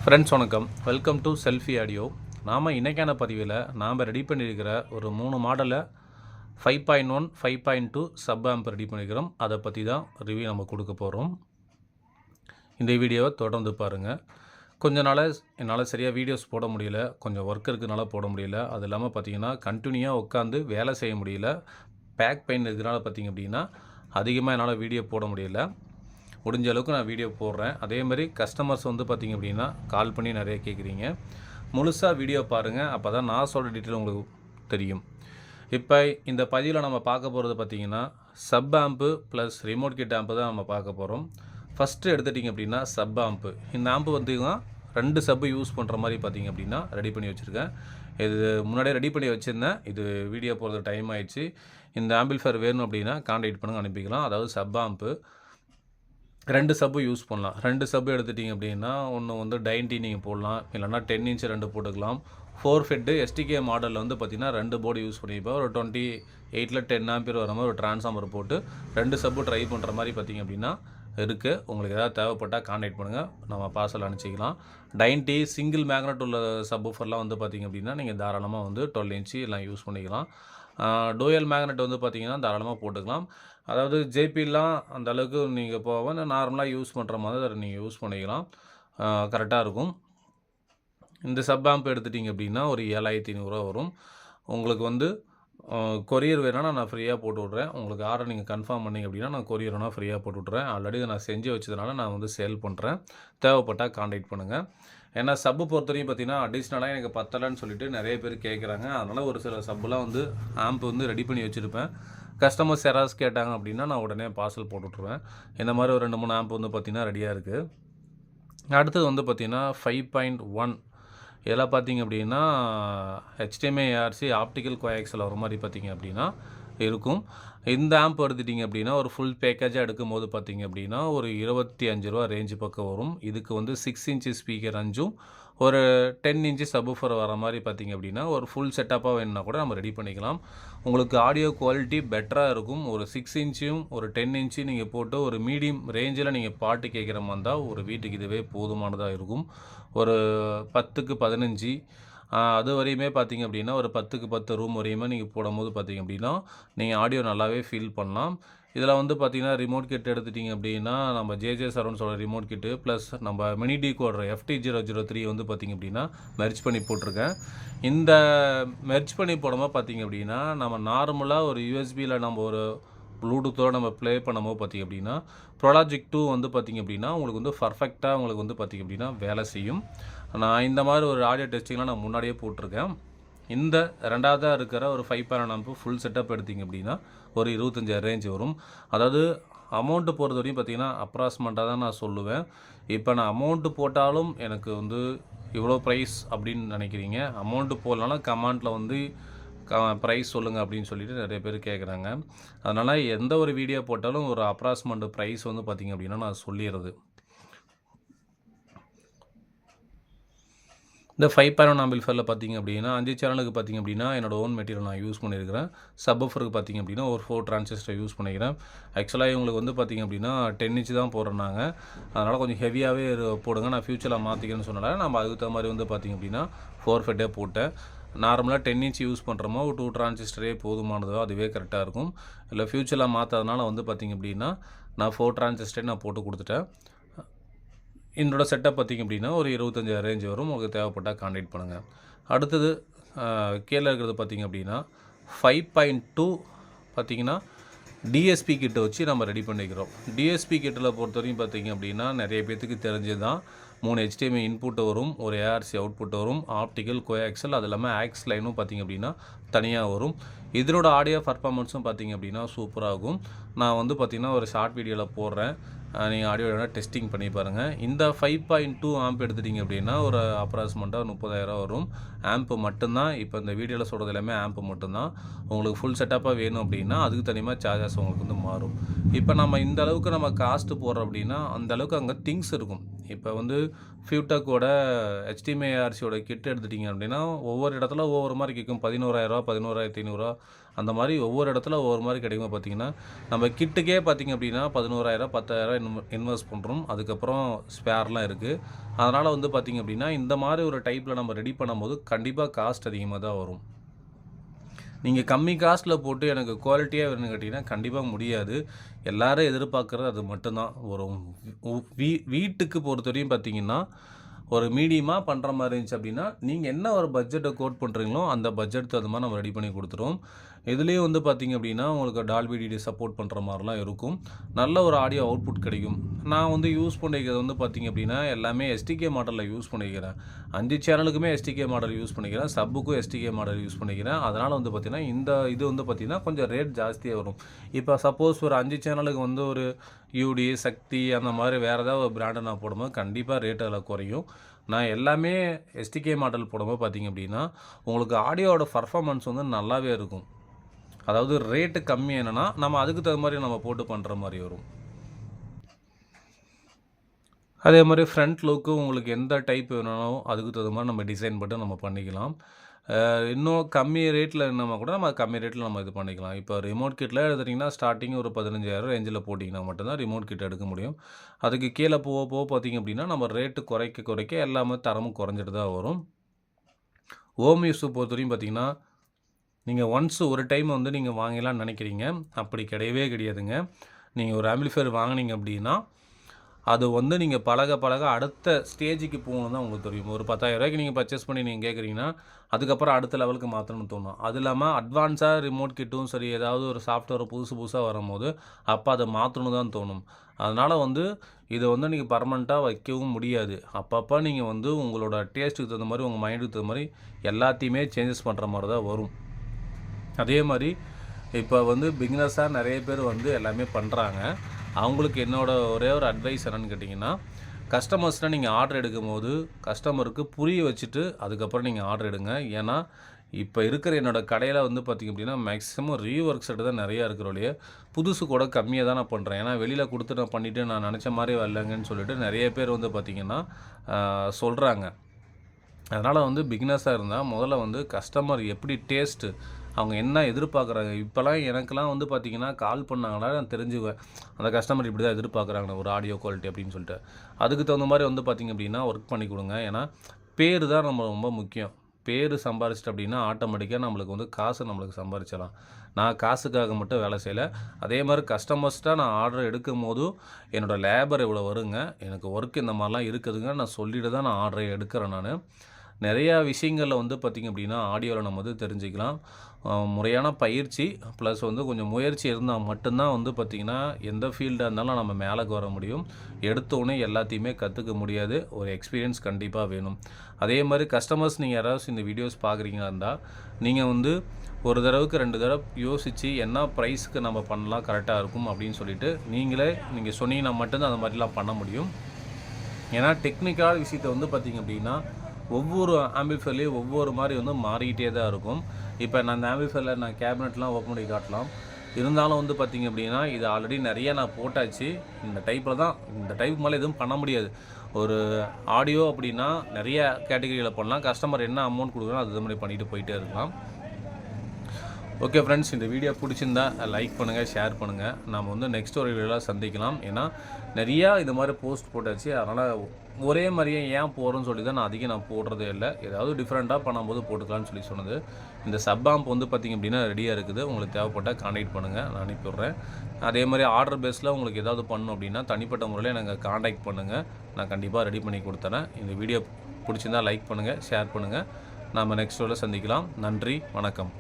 Friends வணக்கம். Welcome to selfie audio. நாம் இன்றைக்கான பதிவில் நாம் ரெடி பண்ணியிருக்கிற ஒரு 3 மாடலில் 5.1 5.2 சப் ஆம்ப் ரெடி பண்ணியிருக்கிறோம். அதை பற்றி தான் ரிவ்யூ நம்ம கொடுக்க போகிறோம். இந்த வீடியோவை தொடர்ந்து பாருங்கள். கொஞ்ச நாளாக என்னால் சரியாக வீடியோஸ் போட முடியல, கொஞ்சம் ஒர்க் இருக்கிறதுனால போட முடியல. அது இல்லாமல் பார்த்திங்கன்னா கண்டினியூவாக உட்காந்து வேலை செய்ய முடியல. பேக் பெயின் இருக்கிறனால பார்த்திங்க அப்படின்னா அதிகமாக என்னால் வீடியோ போட முடியல. முடிஞ்ச அளவுக்கு நான் வீடியோ போடுறேன். அதேமாதிரி கஸ்டமர்ஸ் வந்து பார்த்திங்க அப்படின்னா கால் பண்ணி நிறைய கேட்குறீங்க. முழுசாக வீடியோ பாருங்கள், அப்போ தான் நான் சொல்கிற டீட்டெயில் உங்களுக்கு தெரியும். இப்போ இந்த பதிவில் நம்ம பார்க்க போகிறது பார்த்திங்கன்னா sub amp plus remote kit amp தான் நம்ம பார்க்க போகிறோம். ஃபஸ்ட்டு எடுத்துட்டிங்க அப்படின்னா சப் ஆம்ப்பு. இந்த ஆம்ப்பு பார்த்திங்கன்னா 2 சப்பு யூஸ் பண்ணுற மாதிரி பார்த்திங்க அப்படின்னா ரெடி பண்ணி வச்சுருக்கேன். இது முன்னாடியே ரெடி பண்ணி வச்சுருந்தேன். இது வீடியோ போகிறது டைம் ஆயிடுச்சு. இந்த ஆம்பிள்ஃபயர் வேணும் அப்படின்னா கான்டாக்ட் பண்ணுங்கள், அனுப்பிக்கலாம். அதாவது சப் ஆம்ப்பு 2 சப்பு யூஸ் பண்ணலாம். 2 சப்பு எடுத்துட்டிங்க அப்படின்னா ஒன்று வந்து டைன்டி நீங்கள் போடலாம், இல்லைனா 10 இன்ச் 2 போட்டுக்கலாம். 4 ஃபெட்டு எஸ்டிகே மாடலில் வந்து பார்த்திங்கன்னா 2 போர்டு யூஸ் பண்ணிப்போம். ஒரு 28ல் 10 ஆம்பியர் வர மாதிரி ஒரு டிரான்ஸ்ஃபார்மர் போட்டு 2 சப்பு ட்ரை பண்ணுற மாதிரி பார்த்திங்க அப்படின்னா இருக்குது. உங்களுக்கு ஏதாவது தேவைப்பட்டால் கான்டாக்ட் பண்ணுங்கள், நம்ம பார்சல் அனுப்பிச்சிக்கலாம். டைன்டி சிங்கிள் மேக்னெட் உள்ள சப்வூஃபர்லாம் வந்து பார்த்திங்க அப்படின்னா நீங்கள் தாராளமாக வந்து 12 இன்ச்சு எல்லாம் யூஸ் பண்ணிக்கலாம். டூயல் மேக்னெட் வந்து பார்த்திங்கன்னா தாராளமாக போட்டுக்கலாம். அதாவது ஜேபிலாம் அந்த அளவுக்கு நீங்கள் போக நார்மலாக யூஸ் பண்ணுற மாதிரி அதை நீங்கள் யூஸ் பண்ணிக்கலாம், கரெக்டாக இருக்கும். இந்த சப் ஆம்ப் எடுத்துட்டிங்க அப்படின்னா ஒரு 7500 வரும். உங்களுக்கு வந்து கொரியர் வேணும்னா நான் ஃப்ரீயாக போட்டு விட்றேன். உங்களுக்கு ஆர்டர் நீங்கள் கன்ஃபார்ம் பண்ணிங்க அப்படின்னா நான் கொரியர் வேணால் ஃப்ரீயாக போட்டு விட்றேன். ஆல்ரெடி நான் செஞ்சு வச்சதுனால நான் வந்து சேல் பண்ணுறேன். தேவைப்பட்டால் கான்டாக்ட் பண்ணுங்கள். ஏன்னா சப்பு பொறுத்தவரையும் பார்த்திங்கன்னா அடிஷ்னலாக எனக்கு பத்தலைன்னு சொல்லிட்டு நிறைய பேர் கேட்குறாங்க. அதனால் ஒரு சில சப்புலாம் வந்து ஆம்ப் வந்து ரெடி பண்ணி வச்சுருப்பேன். கஸ்டமர்ஸ் யாராவது கேட்டாங்க அப்படின்னா நான் உடனே பார்சல் போட்டு விட்ருவேன். இந்த மாதிரி ஒரு 2-3 ஆம்ப் வந்து பார்த்திங்கன்னா ரெடியாக இருக்குது. அடுத்தது வந்து பார்த்திங்கன்னா 5.1 இதெல்லாம் பார்த்திங்க அப்படின்னா HDMI ARC ஆப்டிக்கல் கோஆக்சியல் வர மாதிரி பார்த்திங்க அப்படின்னா இருக்கும். இந்த ஆம்ப் எடுத்துட்டிங்க அப்படின்னா ஒரு ஃபுல் பேக்கேஜாக எடுக்கும்போது பார்த்திங்க அப்படின்னா ஒரு 25 ரூபா ரேஞ்சு பக்கம் வரும். இதுக்கு வந்து 6 இன்ச்சு ஸ்பீக்கர் 5 ஒரு 10 இன்ச்சு சப்வூஃபர் வர மாதிரி பார்த்திங்க அப்படின்னா ஒரு ஃபுல் செட்டப்பாக வேணுன்னா கூட நம்ம ரெடி பண்ணிக்கலாம். உங்களுக்கு ஆடியோ குவாலிட்டி பெட்டராக இருக்கும். ஒரு 6 இன்ச்சும் ஒரு 10 இன்ச்சு நீங்கள் போட்டு ஒரு மீடியம் ரேஞ்சில் நீங்கள் பாட்டு கேட்குற மாதிரி இருந்தால் ஒரு வீட்டுக்கு இதுவே போதுமானதாக இருக்கும். ஒரு 10க்கு 15 அது வரையுமே பார்த்திங்க அப்படின்னா ஒரு 10க்கு 10 ரூம் வரையுமே நீங்கள் போடும்போது பார்த்திங்க அப்படின்னா நீங்கள் ஆடியோ நல்லாவே ஃபீல் பண்ணலாம். இதில் வந்து பார்த்திங்கன்னா ரிமோட் கிட் எடுத்துட்டிங்க அப்படின்னா நம்ம ஜேஜே சரௌண்ட்ஸோட ரிமோட் கிட்டு ப்ளஸ் நம்ம மினி டிகோடர் FT003 வந்து பார்த்திங்க அப்படின்னா மெர்ஜ் பண்ணி போட்டிருக்கேன். இந்த மெர்ஜ் பண்ணி போடும்போது பார்த்திங்க அப்படின்னா நம்ம நார்மலாக ஒரு யூஎஸ்பியில் நம்ம ஒரு ப்ளூடூத்தோடு நம்ம ப்ளே பண்ணும்போது பார்த்திங்க அப்படின்னா ப்ரோலாஜிக் 2 வந்து பார்த்திங்க அப்படின்னா உங்களுக்கு வந்து பர்ஃபெக்டாக உங்களுக்கு வந்து பார்த்திங்க அப்படின்னா வேலை செய்யும். நான் இந்த மாதிரி ஒரு ஆடியோ டெஸ்டிங்லாம் நான் முன்னாடியே போட்டிருக்கேன். இந்த ரெண்டாவதாக இருக்கிற ஒரு 5.1 ஆம்ப் ஃபுல் செட்டப் எடுத்திங்க அப்படின்னா ஒரு 25 ரேஞ்ச் வரும். அதாவது அமௌண்ட்டு பொறுத்த வரையும் பார்த்திங்கன்னா அப்ராக்சிமேட்டாக தான் நான் சொல்லுவேன். இப்போ நான் அமௌண்ட்டு போட்டாலும் எனக்கு வந்து இவ்வளோ ப்ரைஸ் அப்படின்னு நினைக்கிறீங்க. அமௌண்ட்டு போடலனாலும் கமெண்ட்டில் வந்து ப்ரைஸ் சொல்லுங்கள் அப்படின்னு சொல்லிட்டு நிறைய பேர் கேட்குறாங்க. அதனால் எந்த ஒரு வீடியோ போட்டாலும் ஒரு அப்ராக்சிமேட் ப்ரைஸ் வந்து பார்த்திங்க அப்படின்னா நான் சொல்லிடுறது. இந்த 5.1 ஆம்பிள்ஃபயரில் பார்த்திங்க அப்படின்னா 5 சேனலுக்கு பார்த்திங்க அப்படின்னா என்னோடய ஓன் மெட்டீரியல் நான் யூஸ் பண்ணியிருக்கிறேன். சப்வூஃபருக்கு பார்த்திங்க அப்படின்னா ஒரு 4 டிரான்சிஸ்டர் யூஸ் பண்ணிக்கிறேன். ஆக்சுவலாக இவங்களுக்கு வந்து பார்த்திங்க அப்படின்னா 10 இன்ச் தான் போடுறாங்க. அதனால் கொஞ்சம் ஹெவியாகவே போடுங்க, நான் ஃப்யூச்சரில் மாற்றிக்கிறேன்னு சொன்னால நம்ம அதுக்கு தகுந்த மாதிரி வந்து பார்த்திங்க அப்படின்னா 4 ஃபெட்டே போட்டேன். நார்மலாக 10 இன்ச் யூஸ் பண்ணுறோமோ ஒரு 2 டிரான்சிஸ்டரே போதுமானதோ அதுவே கரெக்டாக இருக்கும். இல்லை ஃப்யூச்சரில் மாற்றாதனால வந்து பார்த்திங்க அப்படின்னா நான் 4 டிரான்சிஸ்டரே நான் போட்டு கொடுத்துட்டேன். என்னோடய செட்டப் பார்த்திங்க அப்படின்னா ஒரு 25 ரேஞ்ச் வரும். உங்களுக்கு தேவைப்பட்டால் கான்டாக்ட் பண்ணுங்கள். அடுத்தது கீழே இருக்கிறது பார்த்திங்க அப்படின்னா 5.2 பார்த்திங்கன்னா டிஎஸ்பி கிட்ட வச்சு நம்ம ரெடி பண்ணிக்கிறோம். டிஎஸ்பி கிட்டில் பொறுத்தவரையும் பார்த்திங்க அப்படின்னா நிறைய பேர்த்துக்கு தெரிஞ்சது தான். 3 HDMI இன்புட் வரும், ஒரு ARC அவுட்புட் வரும், ஆப்டிக்கல் கோஆக்சியல், அது இல்லாமல் ஆக்ஸ் லைனும் பார்த்திங்க அப்படின்னா தனியாக வரும். இதனோட ஆடியோ பர்ஃபார்மன்ஸும் பார்த்திங்க அப்படின்னா சூப்பராகும். நான் வந்து பார்த்திங்கன்னா ஒரு ஷார்ட் வீடியோவில் போடுறேன், நீங்கள் ஆடியோ வேணால் டெஸ்டிங் பண்ணி பாருங்கள். இந்த 5.2 ஆம்ப் எடுத்துட்டிங்க அப்படின்னா ஒரு அப்ராக்சிமேட்டாக 30,000 வரும். ஆம்ப்பு மட்டும்தான். இப்போ இந்த வீடியோவில் சொல்கிறது எல்லாமே ஆம்ப்பு மட்டும்தான். உங்களுக்கு ஃபுல் செட்டப்பாக வேணும் அப்படின்னா அதுக்கு தனியாக சார்ஜஸ் உங்களுக்கு வந்து மாறும். இப்போ நம்ம இந்த அளவுக்கு நம்ம காஸ்ட்டு போடுறோம் அப்படின்னா அந்தளவுக்கு அங்கே திங்ஸ் இருக்கும். இப்போ வந்து ஃபியூடெக்கோட HDMI ARCயோட கிட் எடுத்துட்டிங்க அப்படின்னா ஒவ்வொரு இடத்துல ஒவ்வொரு மாதிரி கேட்கும். 11,000 11,500 அந்த மாதிரி ஒவ்வொரு இடத்துல ஒவ்வொரு மாதிரி கிடைக்கும். பார்த்திங்கன்னா நம்ம கிட்டுக்கே பார்த்திங்க அப்படின்னா 11,000 10,000 இன்வெஸ்ட் பண்ணுறோம். அதுக்கப்புறம் ஸ்பேர்லாம் இருக்குது. அதனால் வந்து பார்த்திங்க அப்படின்னா இந்த மாதிரி ஒரு டைப்பில் நம்ம ரெடி பண்ணும்போது கண்டிப்பாக காஸ்ட் அதிகமாக தான் வரும். நீங்கள் கம்மி காஸ்ட்டில் போட்டு எனக்கு குவாலிட்டியாக வேணும்னு கேட்டிங்கன்னா கண்டிப்பாக முடியாது. எல்லோரும் எதிர்பார்க்குறது அது மட்டும்தான். ஒரு வீட்டுக்கு பொறுத்தவரையும் பார்த்திங்கன்னா ஒரு மீடியமாக பண்ணுற மாதிரி இருந்துச்சு அப்படின்னா நீங்கள் என்ன ஒரு பட்ஜெட்டை கோட் பண்ணுறீங்களோ அந்த பட்ஜெட் தகுந்த மாதிரி நம்ம ரெடி பண்ணி கொடுத்துருவோம். இதுலேயும் வந்து பார்த்திங்க அப்படின்னா உங்களுக்கு டால்பி டிடி சப்போர்ட் பண்ணுற மாதிரிலாம் இருக்கும். நல்ல ஒரு ஆடியோ அவுட்புட் கிடைக்கும். நான் வந்து யூஸ் பண்ணிக்கிறது வந்து பார்த்திங்க அப்படின்னா எல்லாமே எஸ்டிகே மாடலில் யூஸ் பண்ணிக்கிறேன். 5 சேனலுக்குமே எஸ்டிகே மாடல் யூஸ் பண்ணிக்கிறேன். சப்புக்கும் எஸ்டிகே மாடல் யூஸ் பண்ணிக்கிறேன். அதனால் வந்து பார்த்திங்கன்னா இது வந்து பார்த்திங்கன்னா கொஞ்சம் ரேட் ஜாஸ்தியாக வரும். இப்போ சப்போஸ் ஒரு 5 சேனலுக்கு வந்து ஒரு யூடி, சக்தி அந்த மாதிரி வேறு ஏதாவது ஒரு பிராண்டை நான் போடும்போது கண்டிப்பாக ரேட் அதில் குறையும். நான் எல்லாமே எஸ்டிகே மாடல் போடும்போது பார்த்திங்க அப்படின்னா உங்களுக்கு ஆடியோவோட பர்ஃபார்மன்ஸ் வந்து நல்லாவே இருக்கும். அதாவது ரேட்டு கம்மி என்னென்னா நம்ம அதுக்கு தகுந்த மாதிரி நம்ம போட்டு பண்ணுற மாதிரி வரும். அதே மாதிரி ஃப்ரண்ட் லுக்கு உங்களுக்கு எந்த டைப் வேணாலும் அதுக்கு தகுந்த மாதிரி நம்ம டிசைன் போட்டு நம்ம பண்ணிக்கலாம். இன்னும் கம்மி ரேட்டில் என்னமா கூட நம்ம கம்மி ரேட்டில் நம்ம இது பண்ணிக்கலாம். இப்போ ரிமோட் கிட்டில் எடுத்துட்டிங்கன்னா ஸ்டார்டிங் ஒரு 15,000 ரேஞ்சில் போட்டிங்கன்னா மட்டும்தான் ரிமோட் கிட் எடுக்க முடியும். அதுக்கு கீழே போக போக பார்த்திங்க அப்படின்னா நம்ம ரேட்டு குறைக்க எல்லாமே தரமும் குறைஞ்சிட்டு தான் வரும். ஹோம் யூஸை பொறுத்தவரையும் பார்த்திங்கன்னா நீங்கள் ஒரு டைம் வந்து நீங்கள் வாங்கலாம்னு நினைக்கிறீங்க. அப்படி கிடையவே கிடையாதுங்க. நீங்கள் ஒரு ஆம்பிளிஃபையர் வாங்கினீங்க அப்படின்னா அது வந்து நீங்கள் பழக அடுத்த ஸ்டேஜுக்கு போகணும் தான் உங்களுக்கு தெரியும். ஒரு 10,000 நீங்கள் பர்ச்சேஸ் பண்ணி நீங்கள் கேட்குறீங்கன்னா அதுக்கப்புறம் அடுத்த லெவலுக்கு மாற்றணும்னு தோணும். அது இல்லாமல் அட்வான்ஸாக ரிமோட் கிட்டும் சரி ஏதாவது ஒரு சாஃப்ட்வேர் புதுசாக வரும்போது அப்போ அதை மாற்றணும் தான் தோணும். அதனால் வந்து இதை வந்து நீங்கள் பர்மனெண்ட்டாக வைக்கவும் முடியாது. அப்பப்போ நீங்கள் வந்து உங்களோட டேஸ்ட்டுக்கு தகுந்த மாதிரி உங்கள் மைண்டுக்கு தகுந்த மாதிரி எல்லாத்தையுமே சேஞ்சஸ் பண்ணுற மாதிரி தான் வரும். அதே மாதிரி இப்போ வந்து பிகினர்ஸாக நிறைய பேர் வந்து எல்லாமே பண்ணுறாங்க. அவங்களுக்கு என்னோடய ஒரே ஒரு அட்வைஸ் என்னென்னு கேட்டிங்கன்னா கஸ்டமர்ஸ்னால் நீங்கள் ஆர்டர் எடுக்கும்போது கஸ்டமருக்கு புரிய வச்சுட்டு அதுக்கப்புறம் நீங்கள் ஆர்டர் எடுங்க. ஏன்னா இப்போ இருக்கிற என்னோடய கடையில் வந்து பார்த்திங்க அப்படின்னா மேக்ஸிமம் ரீஒர்க் செட்டு தான் நிறையா இருக்கிறோலையே புதுசு கூட கம்மியாக தான் நான் பண்ணுறேன். ஏன்னா வெளியில் கொடுத்து நான் பண்ணிவிட்டு நான் நினச்ச மாதிரி வரலங்கன்னு சொல்லிட்டு நிறைய பேர் வந்து பார்த்திங்கன்னா சொல்கிறாங்க. அதனால் வந்து பிகினர்ஸாக இருந்தால் முதல்ல வந்து கஸ்டமர் எப்படி டேஸ்ட்டு அவங்க என்ன எதிர்பார்க்குறாங்க. இப்போலாம் எனக்கெல்லாம் வந்து பார்த்திங்கன்னா கால் பண்ணாங்கன்னா நான் தெரிஞ்சுக்குவேன் அந்த கஸ்டமர் இப்படி தான் எதிர்பார்க்குறாங்க ஒரு ஆடியோ குவாலிட்டி அப்படின்னு சொல்லிட்டு. அதுக்கு தகுந்த மாதிரி வந்து பார்த்திங்க அப்படின்னா ஒர்க் பண்ணி கொடுங்க. ஏன்னா பேர் தான் நம்ம ரொம்ப முக்கியம். பேர் சம்பாரிச்சிட்டு அப்படின்னா ஆட்டோமேட்டிக்காக நம்மளுக்கு வந்து காசு நம்மளுக்கு சம்பாரிச்சிடலாம். நான் காசுக்காக மட்டும் வேலை செய்யலை. அதே மாதிரி கஸ்டமர்ஸ்ட்டாக நான் ஆர்டர் எடுக்கும் போதும் என்னோடய லேபர் இவ்வளோ வருங்க, எனக்கு ஒர்க் இந்த மாதிரிலாம் இருக்குதுங்க நான் சொல்லிட்டு தான் நான் ஆர்டரை எடுக்கிறேன். நான் நிறையா விஷயங்களில் வந்து பார்த்திங்க அப்படின்னா ஆடியோவில் நம்ம வந்து தெரிஞ்சுக்கலாம். முறையான பயிற்சி ப்ளஸ் வந்து கொஞ்சம் முயற்சி இருந்தால் மட்டும்தான் வந்து பார்த்திங்கன்னா எந்த ஃபீல்டாக இருந்தாலும் நம்ம மேலேக்கு வர முடியும். எடுத்தோடனே எல்லாத்தையுமே கற்றுக்க முடியாது. ஒரு எக்ஸ்பீரியன்ஸ் கண்டிப்பாக வேணும். அதே மாதிரி கஸ்டமர்ஸ் நீங்கள் யாராவது இந்த வீடியோஸ் பார்க்குறீங்களா இருந்தால் நீங்கள் வந்து ஒரு தடவைக்கு 2 தடவை யோசித்து என்ன ப்ரைஸுக்கு நம்ம பண்ணலாம் கரெக்டாக இருக்கும் அப்படின்னு சொல்லிவிட்டு நீங்கள் சொன்னீங்கன்னா மட்டும்தான் அந்த மாதிரிலாம் பண்ண முடியும். ஏன்னா டெக்னிக்கல் விஷயத்தை வந்து பார்த்திங்க அப்படின்னா ஒவ்வொரு ஆம்பிளிஃபையர்லேயும் ஒவ்வொரு மாதிரி வந்து மாறிக்கிட்டே தான் இருக்கும். இப்போ நான் அந்த ஆம்பிளிஃபையரில் நான் கேபினெட்லாம் ஓப்பன் பண்ணி காட்டலாம். இருந்தாலும் வந்து பார்த்திங்க அப்படின்னா இது ஆல்ரெடி நிறைய நான் போட்டாச்சு. இந்த டைப் மேலே எதுவும் பண்ண முடியாது. ஒரு ஆடியோ அப்படின்னா நிறைய கேட்டகரியில் பண்ணலாம். கஸ்டமர் என்ன அமௌண்ட் கொடுக்குறோம் அது மாதிரி பண்ணிட்டு போயிட்டே இருக்கலாம். ஓகே ஃப்ரெண்ட்ஸ், இந்த வீடியோ பிடிச்சிருந்தா லைக் பண்ணுங்கள், ஷேர் பண்ணுங்கள். நாம் வந்து நெக்ஸ்ட் ஒரு வீடியோவில் சந்திக்கலாம். ஏன்னா நிறையா இந்த மாதிரி போஸ்ட் போட்டாச்சு. அதனால் ஒரே மாதிரியே ஏன் போகிறோன்னு சொல்லி தான் நான் போடுறதே இல்லை. ஏதாவது டிஃப்ரெண்ட்டாக பண்ணும்போது போட்டுக்கலான்னு சொல்லி சொன்னது. இந்த சப் ஆம்ப் வந்து பார்த்திங்க அப்படின்னா ரெடியாக இருக்குது. உங்களுக்கு தேவைப்பட்டால் கான்டாக்ட் பண்ணுங்கள், நான் அனுப்பிவிட்றேன். அதே மாதிரி ஆர்டர் பேஸில் உங்களுக்கு ஏதாவது பண்ணணும் அப்படின்னா தனிப்பட்ட முறையில் எனக்கு கான்டாக்ட் பண்ணுங்கள். நான் கண்டிப்பாக ரெடி பண்ணி கொடுத்துறேன். இந்த வீடியோ பிடிச்சிருந்தால் லைக் பண்ணுங்கள், ஷேர் பண்ணுங்கள். நாம் நெக்ஸ்ட் வீடியோவில் சந்திக்கலாம். நன்றி, வணக்கம்.